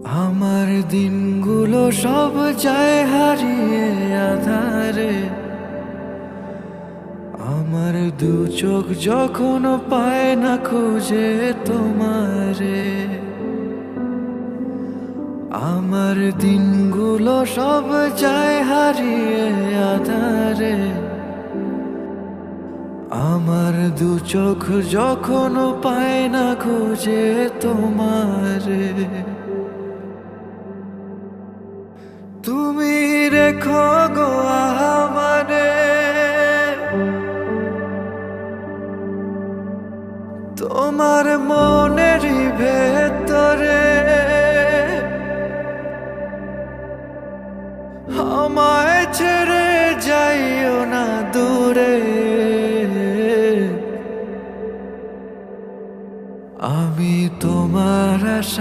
আমার দিনগুলো সব যায় হারিয়ে আধারে, আমার দু চোখ যখন পায় না খুঁজে তোমারে। আমার দিনগুলো সব যায় হারিয়ে আধারে, আমার দু চোখ যখন পায় না খুঁজে তোমারে। তুমি রেখো গো আমারে তোমার মনের ভেতরে, আমায় ছেড়ে যাইও না দূরে। আমি তোমার আশা